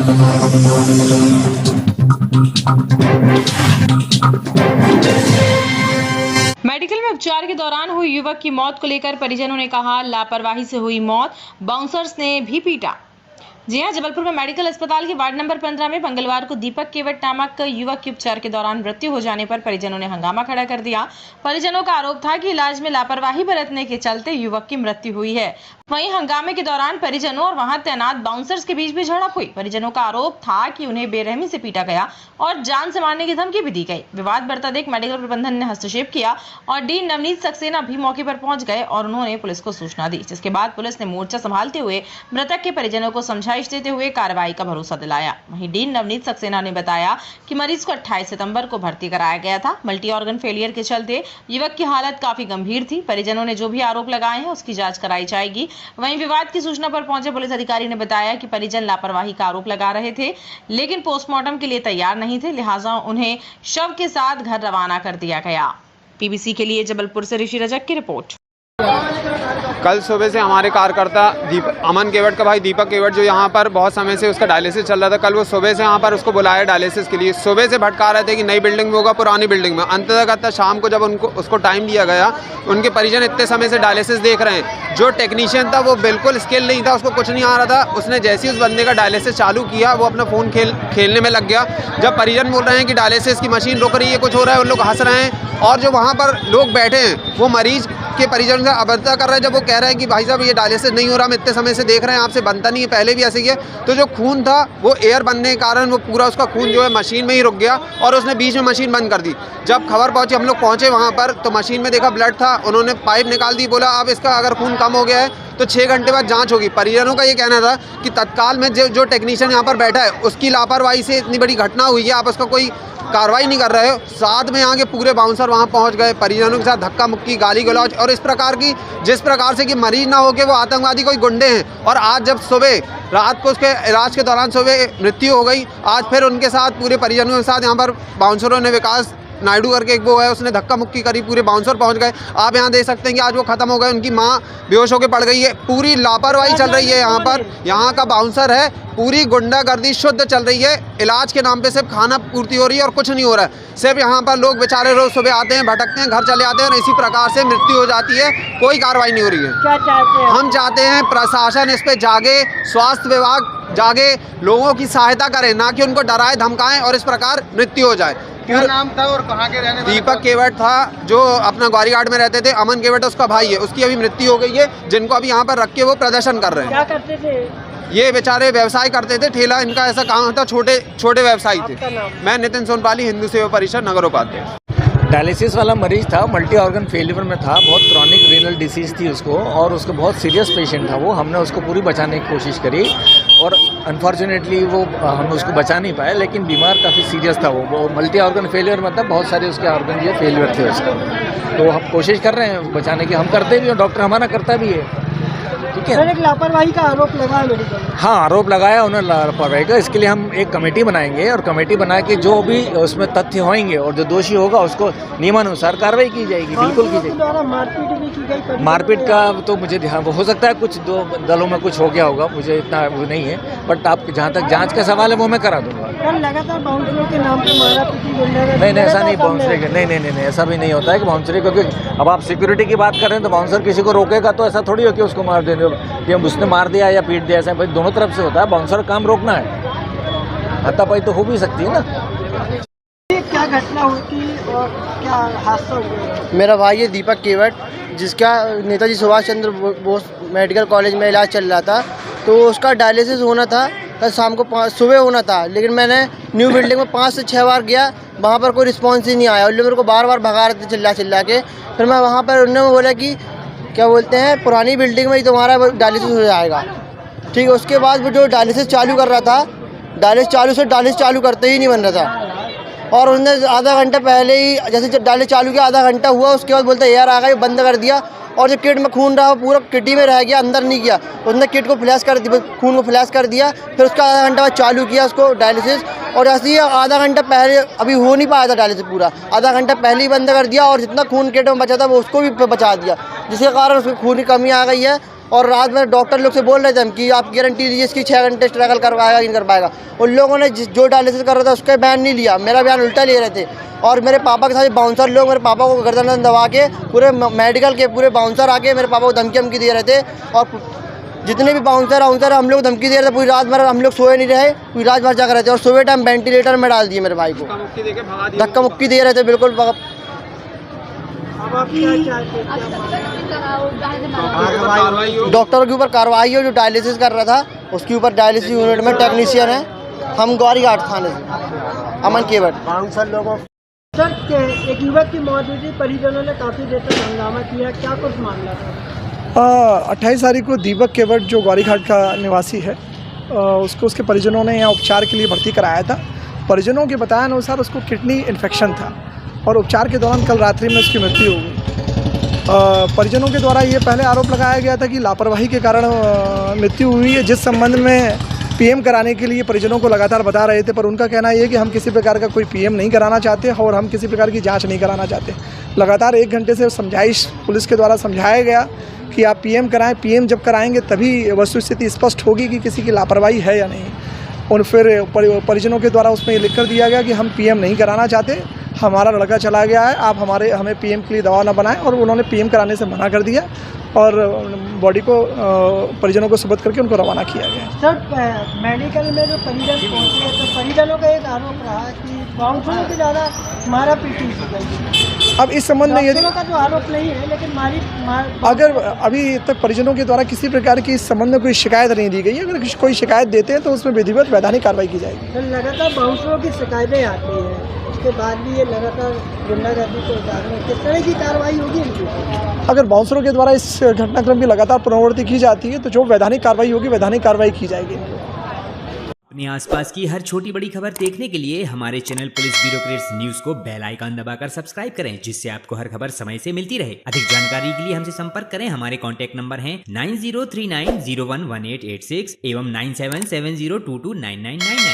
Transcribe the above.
Medical में उपचार के दौरान हुई युवक की मौत को लेकर परिजनों ने कहा, लापरवाही से हुई मौत, बाउंसर्स ने भी पीटा। जी हां, जबलपुर में मेडिकल अस्पताल के वार्ड नंबर 15 में मंगलवार को दीपक केवट नामक युवक की उपचार के दौरान मृत्यु हो जाने पर परिजनों ने हंगामा खड़ा कर दिया। परिजनों का आरोप था कि इलाज में लापरवाही बरतने के चलते युवक की मृत्यु हुई है। वहीं हंगामे के दौरान परिजनों और वहां तैनात बाउंसर्स के बीच भी झड़प हुई। परिजनों का आरोप था कि उन्हें बेरहमी से पीटा गया और जान से मारने की धमकी भी दी गई। विवाद बढ़ता देख मेडिकल प्रबंधन ने हस्तक्षेप किया और डीन नवनीत सक्सेना भी मौके पर पहुंच गए और उन्होंने पुलिस को सूचना दी, जिसके बाद पुलिस ने मोर्चा संभालते हुए मृतक के परिजनों को समझाइश देते हुए कार्रवाई का भरोसा दिलाया। वहीं डीन नवनीत सक्सेना ने बताया कि मरीज को 28 सितंबर को भर्ती कराया गया था। मल्टी ऑर्गन फेलियर के चलते युवक की हालत काफी गंभीर थी। परिजनों ने जो भी आरोप लगाए हैं उसकी जांच कराई जाएगी। वहीं विवाद की सूचना पर पहुंचे पुलिस अधिकारी ने बताया कि परिजन लापरवाही का आरोप लगा रहे थे, लेकिन पोस्टमार्टम के लिए तैयार नहीं थे, लिहाजा उन्हें शव के साथ घर रवाना कर दिया गया। पीबीसी के लिए जबलपुर से ऋषि रजक की रिपोर्ट। कल सुबह से हमारे कार्यकर्ता अमन केवट का भाई दीपक केवट, जो यहाँ पर बहुत समय से उसका डायलिसिस चल रहा था, कल वो सुबह से यहाँ पर उसको बुलाया डायलिसिस के लिए। सुबह से भटका रहे थे कि नई बिल्डिंग में होगा, पुरानी बिल्डिंग में। अंततः शाम को जब उसको टाइम दिया गया, उनके परिजन इतने समय से डायलिसिस देख रहे हैं। जो टेक्नीशियन था वो बिल्कुल स्किल नहीं था, उसको कुछ नहीं आ रहा था। उसने जैसे ही उस बंदे का डायलिसिस चालू किया, वो अपना फ़ोन खेलने में लग गया। जब परिजन बोल रहे हैं कि डायलिसिस की मशीन रुक रही है, कुछ हो रहा है, उन लोग हंस रहे हैं। और जो वहाँ पर लोग बैठे हैं वो मरीज के परिजन से अभद्रता कर रहे हैं। जब वो कह रहे हैं कि भाई साहब ये डायलिसिस नहीं हो रहा, हम इतने समय से देख रहे हैं, आपसे बनता नहीं है, पहले भी ऐसे ही है। तो जो खून था वो एयर बनने के कारण वो पूरा उसका खून जो है मशीन में ही रुक गया और उसने बीच में मशीन बंद कर दी। जब खबर पहुंची, हम लोग पहुंचे वहाँ पर, तो मशीन में देखा ब्लड था। उन्होंने पाइप निकाल दी, बोला अब इसका अगर खून कम हो गया है तो 6 घंटे बाद जांच होगी। परिजनों का ये कहना था कि तत्काल में जो टेक्नीशियन यहाँ पर बैठा है उसकी लापरवाही से इतनी बड़ी घटना हुई है, आप उसका कोई कार्रवाई नहीं कर रहे हो। साथ में यहाँ के पूरे बाउंसर वहाँ पहुँच गए, परिजनों के साथ धक्का मुक्की, गाली गलौज और इस प्रकार की, जिस प्रकार से कि मरीज ना हो के वो आतंकवादी कोई गुंडे हैं। और आज जब सुबह रात को उसके इलाज के दौरान सुबह मृत्यु हो गई, आज फिर उनके साथ पूरे परिजनों के साथ यहाँ पर बाउंसरों ने, विकास नायडू करके एक वो है, उसने धक्का मुक्की करी, पूरे बाउंसर पहुंच गए। आप यहाँ देख सकते हैं कि आज वो खत्म हो गए, उनकी माँ बेहोश होकर पड़ गई है। पूरी लापरवाही चल रही है यहाँ पर। यहाँ का बाउंसर है, पूरी गुंडागर्दी शुद्ध चल रही है। इलाज के नाम पे सिर्फ खाना पूर्ति हो रही है और कुछ नहीं हो रहा है। सिर्फ यहाँ पर लोग बेचारे रोज सुबह आते हैं, भटकते हैं, घर चले आते हैं और इसी प्रकार से मृत्यु हो जाती है, कोई कार्रवाई नहीं हो रही है। क्या चाहते हैं? हम चाहते हैं प्रशासन इस पे जागे, स्वास्थ्य विभाग जागे, लोगों की सहायता करे, ना कि उनको डराए धमकाएं और इस प्रकार मृत्यु हो जाए। क्या नाम था और कहाँ के रहने वाले? दीपक केवट था, जो अपना ग्वारीघाट में रहते थे। अमन केवट उसका भाई है, उसकी अभी मृत्यु हो गई है, जिनको अभी यहाँ पर रख के वो प्रदर्शन कर रहे हैं। क्या करते थे ये बेचारे व्यवसाय करते थे, ठेला इनका ऐसा काम था, छोटे छोटे व्यवसायी थे। मैं नितिन सोनपाली, हिंदू सेवा परिषद, नगर उपाध्यक्ष। डायलिसिस वाला मरीज था, मल्टी ऑर्गन फेलियर में था, बहुत क्रॉनिक रीनल डिसीज़ थी उसको और उसको बहुत सीरियस पेशेंट था वो। हमने उसको पूरी बचाने की कोशिश करी और अनफॉर्चुनेटली वो हम उसको बचा नहीं पाए, लेकिन बीमार काफ़ी सीरियस था वो मल्टी ऑर्गन फेलियर मतलब बहुत सारे उसके ऑर्गन जो फेलियर थे उसके। तो हम कोशिश कर रहे हैं बचाने की, हम करते भी और डॉक्टर हमारा करता भी है। ठीक है, सर, एक लापरवाही का आरोप लगा है मेडिकल में। हाँ, आरोप लगाया उन्होंने लापरवाही का। इसके लिए हम एक कमेटी बनाएंगे और कमेटी बना के जो भी उसमें तथ्य होंगे और जो दोषी होगा उसको नियमानुसार कार्रवाई की जाएगी, बिल्कुल की जाएगी। द्वारा मारपीट भी की गई। मारपीट का तो मुझे ध्यान, हो सकता है कुछ दो दलों में कुछ हो गया होगा, मुझे इतना वो नहीं है, बट आप जहाँ तक जांच का सवाल है वो मैं करा दूंगा। लगातार बाउंसरों के नाम पे मारा पीटी, नहीं, ऐसा नहीं, बाउंसरी नहीं, ऐसा भी नहीं होता है कि बाउंसरी, क्योंकि अब आप सिक्योरिटी की बात कर रहे हैं तो बाउंसर किसी को रोकेगा तो ऐसा थोड़ी हो कि उसको मार देने कि हम उसने मार दिया या पीट दिया, ऐसा भाई दोनों तरफ से होता है। बाउंसर काम रोकना है, हाथापाई तो हो भी सकती है ना। क्या घटना होती और क्या हादसा हुआ? मेरा भाई है दीपक केवट, जिसका नेताजी सुभाष चंद्र बोस मेडिकल कॉलेज में इलाज चल रहा था। तो उसका डायलिसिस होना था, कल शाम को सुबह होना था, लेकिन मैंने न्यू बिल्डिंग में 5 से 6 बार गया, वहाँ पर कोई रिस्पॉन्स ही नहीं आया। उन लोग मेरे को बार बार भगा रहे थे चिल्ला के। फिर मैं वहाँ पर, उन्होंने बोला कि क्या बोलते हैं, पुरानी बिल्डिंग में ही तुम्हारा डायलिसिस हो जाएगा। ठीक है, उसके बाद वो जो डायलिसिस चालू कर रहा था, डायलिसिस चालू करते ही नहीं बन रहा था। और उसने आधा घंटा पहले ही, जैसे डायलिसिस चालू किया, आधा घंटा हुआ, उसके बाद बोलता है एयर आ गई, बंद कर दिया। और जो किट में खून रहा वो पूरा किटी में रह गया, अंदर नहीं गया। उसने किट को फ्लैश कर दिया, खून को फ्लैश कर दिया। फिर उसका आधा घंटा बाद चालू किया उसको डायलिसिस, और ऐसे ही आधा घंटा पहले, अभी हो नहीं पाया था डायलिसिस पूरा, आधा घंटा पहले ही बंद कर दिया। और जितना खून किट में बचा था वो उसको भी बचा दिया, जिसके कारण उसको खून की कमी आ गई है। और रात में डॉक्टर लोग से बोल रहे थे हम कि आप गारंटी दीजिए इसकी 6 घंटे स्ट्रगल करवाएगा कि नहीं कर पाएगा। उन लोगों ने जो डायलिसिस कर रहा था उसका बयान नहीं लिया, मेरा बयान उल्टा ले रहे थे। और मेरे पापा के साथ बाउंसर लोग मेरे पापा को गर्दन दबा के पूरे मेडिकल के पूरे बाउंसर आके मेरे पापा को धमकी दे रहे थे। और जितने भी बाउंसर हम लोग धमकी दे रहे थे, पूरी रात भर हम लोग सोए नहीं रहे, पूरी रात भर जाग रहे थे। और सुबह टाइम वेंटिलेटर में डाल दिए मेरे भाई को, धक्का मुक्की दे रहे थे बिल्कुल। अब आप क्या चाहते हैं? डॉक्टर के ऊपर कार्रवाई हो, जो डायलिसिस कर रहा था उसके ऊपर डायलिसिस यूनिट में टेक्नीशियन है। हम ग्वारी घाट थाने से अमन केवट। बाउंसर लोगों सर एक युवक की मौत हुई थी, परिजनों ने काफ़ी देर तक हंगामा किया, क्या कुछ मामला था? 28 तारीख को दीपक केवट जो ग्वारीघाट का निवासी है, उसको उसके परिजनों ने यहाँ उपचार के लिए भर्ती कराया था। परिजनों के बताए अनुसार उसको किडनी इन्फेक्शन था और उपचार के दौरान कल रात्रि में उसकी मृत्यु हो गई। परिजनों के द्वारा ये पहले आरोप लगाया गया था कि लापरवाही के कारण मृत्यु हुई है, जिस संबंध में पीएम कराने के लिए परिजनों को लगातार बता रहे थे। पर उनका कहना ये है कि हम किसी प्रकार का कोई पीएम नहीं कराना चाहते और हम किसी प्रकार की जांच नहीं कराना चाहते। लगातार 1 घंटे से समझाइश पुलिस के द्वारा समझाया गया कि आप पीएम कराएं, पीएम जब कराएंगे तभी वस्तुस्थिति स्पष्ट होगी कि किसी की लापरवाही है या नहीं। और फिर परिजनों के द्वारा उसमें ये लिख कर दिया गया कि हम पीएम नहीं कराना चाहते, हमारा लड़का चला गया है, आप हमें पीएम के लिए दबाव ना बनाएं। और उन्होंने पीएम कराने से मना कर दिया और बॉडी को परिजनों को सुपुर्द करके उनको रवाना किया गया। सर मेडिकल में जो परिजन पहुँचे तो परिजनों का एक आरोप रहा कि बाउंसरों की ज़्यादा मारा पीटी की गई। अब इस संबंध में यदि का जो आरोप नहीं है, लेकिन अगर अभी तक परिजनों के द्वारा किसी प्रकार की इस संबंध में कोई शिकायत नहीं दी गई है, अगर कोई शिकायत देते हैं तो उसमें विधिवत वैधानिक कार्रवाई की जाएगी। तो लगातार बाउंसरों की शिकायतें आती हैं, उसके बाद भी ये लगातार गुंडागर्दी को उतारने किस तरह की कार्रवाई होगी इनकी? अगर बाउंसरों के द्वारा इस घटनाक्रम की लगातार पुनरावृत्ति की जाती है तो जो वैधानिक कार्रवाई होगी वैधानिक कार्रवाई की जाएगी। अपने आसपास की हर छोटी बड़ी खबर देखने के लिए हमारे channel police bureau creates news को बेल आइकन दबाकर सब्सक्राइब करें, जिससे आपको हर खबर समय से मिलती रहे। अधिक जानकारी के लिए हमसे संपर्क करें। हमारे कॉन्टैक्ट नंबर हैं 9039011886 एवं 9770229999।